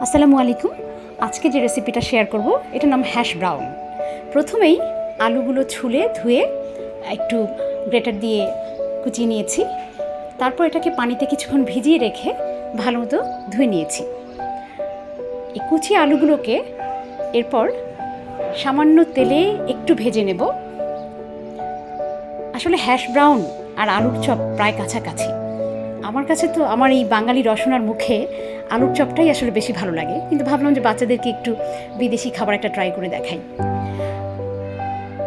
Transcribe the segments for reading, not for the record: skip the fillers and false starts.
আসসালামু আলাইকুম। আজকে যে রেসিপিটা শেয়ার করব এটার নাম হ্যাশ ব্রাউন। প্রথমেই আলুগুলো ছুলে ধুয়ে একটু গ্রেটার দিয়ে কুচিয়ে নিয়েছি। তারপর এটাকে পানিতে কিছুক্ষণ ভিজিয়ে রেখে ভালো মতো ধুয়ে নিয়েছি। এই কুচিয়ে আলুগুলোকে এরপর সামান্য তেলে একটু ভেজে নেব। আসলে হ্যাশ ব্রাউন আর আলুর চপ প্রায় কাছাকাছি। আমার কাছে তো আমার এই বাঙালি রসনার মুখে আলুর চপটাই আসলে বেশি ভালো লাগে, কিন্তু ভাবলাম যে বাচ্চাদেরকে একটু বিদেশি খাবার একটা ট্রাই করে দেখাই।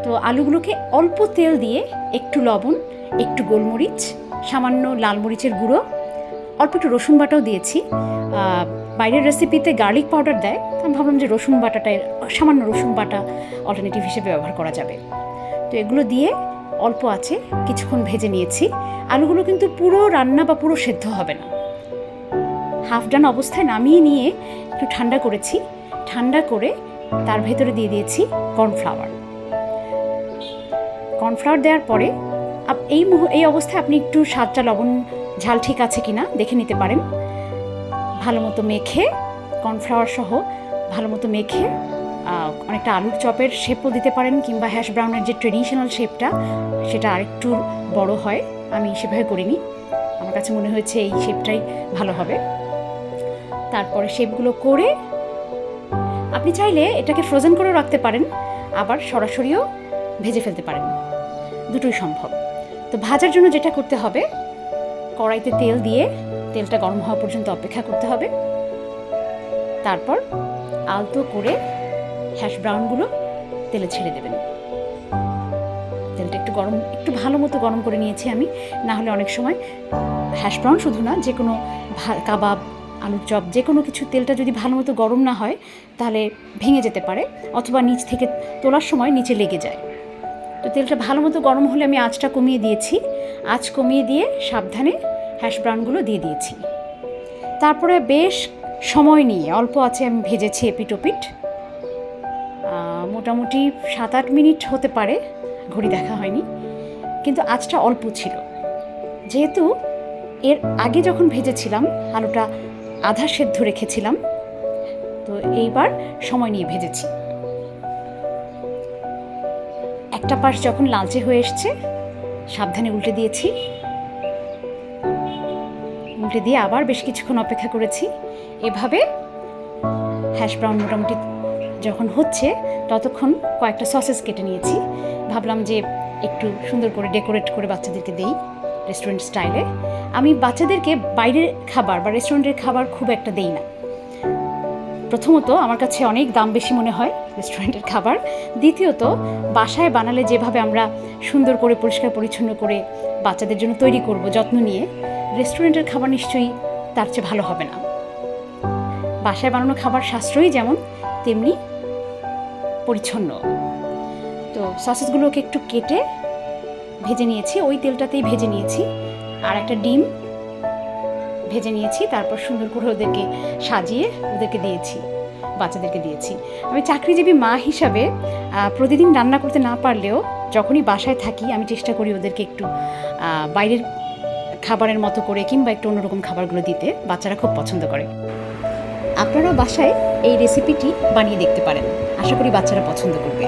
তো আলুগুলোকে অল্প তেল দিয়ে একটু লবণ, একটু গোলমরিচ, সামান্য লাল মরিচের গুঁড়ো, অল্প একটু রসুন বাটাও দিয়েছি। বাইরের রেসিপিতে গার্লিক পাউডার দেয়, আমি ভাবলাম যে রসুন বাটাটায় সামান্য রসুন বাটা অল্টারনেটিভ হিসেবে ব্যবহার করা যাবে। তো এগুলো দিয়ে অল্প আছে কিছুক্ষণ ভেজে নিয়েছি। আলুগুলো কিন্তু পুরো রান্না বা পুরো সেদ্ধ হবে না, হাফ ডান অবস্থায় নামিয়ে নিয়ে একটু ঠান্ডা করেছি। ঠান্ডা করে তার ভেতরে দিয়ে দিয়েছি কর্নফ্লাওয়ার। কর্নফ্লাওয়ার দেওয়ার পরে এই অবস্থায় আপনি একটু স্বাদটা লবণ ঝাল ঠিক আছে কিনা দেখে নিতে পারেন। ভালো মতো মেখে কর্নফ্লাওয়ার সহ ভালো মতো মেখে অনেকটা আলুর চপের শেপও দিতে পারেন, কিংবা হ্যাশ ব্রাউনের যে ট্রেডিশনাল শেপটা সেটা আরেকটু বড় হয়, আমি সেভাবে করিনি। আমার কাছে মনে হয়েছে এই শেপটাই ভালো হবে। তারপরে শেপগুলো করে আপনি চাইলে এটাকে ফ্রোজেন করেও রাখতে পারেন, আবার সরাসরিও ভেজে ফেলতে পারেন, দুটোই সম্ভব। তো ভাজার জন্য যেটা করতে হবে, কড়াইতে তেল দিয়ে তেলটা গরম হওয়া পর্যন্ত অপেক্ষা করতে হবে। তারপর আলতো করে হ্যাশ ব্রাউনগুলো তেলে ছেড়ে দেবেন। তেলটা একটু ভালো মতো গরম করে নিয়েছি আমি, না হলে অনেক সময় হ্যাশ ব্রাউন শুধু না, যে কোনো কাবাব, আলুর চপ, যে কোনো কিছু তেলটা যদি ভালো মতো গরম না হয় তাহলে ভেঙে যেতে পারে, অথবা নিচ থেকে তোলার সময় নিচে লেগে যায়। তো তেলটা ভালো মতো গরম হলে আমি আঁচটা কমিয়ে দিয়েছি। আঁচ কমিয়ে দিয়ে সাবধানে হ্যাশ ব্রাউনগুলো দিয়ে দিয়েছি। তারপরে বেশ সময় নিয়ে অল্প আছে আমি ভেজেছি এপিট ওপিট। মোটামুটি 7-8 মিনিট হতে পারে, ঘড়ি দেখা হয়নি, কিন্তু আঁচটা অল্প ছিল। যেহেতু এর আগে যখন ভেজেছিলাম আলুটা আধা সেদ্ধ রেখেছিলাম, তো এইবার সময় নিয়ে ভেজেছি। একটা পাশ যখন লালচে হয়ে এসছে সাবধানে উল্টে দিয়েছি। উল্টে দিয়ে আবার বেশ কিছুক্ষণ অপেক্ষা করেছি। এভাবে হ্যাশ ব্রাউন মোটামুটি যখন হচ্ছে ততক্ষণ কয়েকটা সসেস কেটে নিয়েছি। ভাবলাম যে একটু সুন্দর করে ডেকোরেট করে বাচ্চাদেরকে দেই রেস্টুরেন্ট স্টাইলে। আমি বাচ্চাদেরকে বাইরের খাবার বা রেস্টুরেন্টের খাবার খুব একটা দেই না। প্রথমত আমার কাছে অনেক দাম বেশি মনে হয় রেস্টুরেন্টের খাবার। দ্বিতীয়ত বাসায় বানালে যেভাবে আমরা সুন্দর করে পরিষ্কার পরিচ্ছন্ন করে বাচ্চাদের জন্য তৈরি করব যত্ন নিয়ে, রেস্টুরেন্টের খাবার নিশ্চয়ই তার চেয়ে ভালো হবে না। বাসায় বানানো খাবার সাশ্রয়ী যেমন, তেমনি পরিচ্ছন্ন। তো সসেসগুলোকে একটু কেটে ভেজে নিয়েছি, ওই তেলটাতেই ভেজে নিয়েছি। আর একটা ডিম ভেজে নিয়েছি। তারপর সুন্দর করে ওদেরকে সাজিয়ে ওদেরকে দিয়েছি, বাচ্চাদেরকে দিয়েছি। আমি চাকরিজীবী মা হিসাবে প্রতিদিন রান্না করতে না পারলেও যখনই বাসায় থাকি আমি চেষ্টা করি ওদেরকে একটু বাইরের খাবারের মতো করে কিংবা একটু অন্যরকম খাবারগুলো দিতে। বাচ্চারা খুব পছন্দ করে। আপনারা বাসায় এই রেসিপিটি বানিয়ে দেখতে পারেন, আশা করি বাচ্চারা পছন্দ করবে।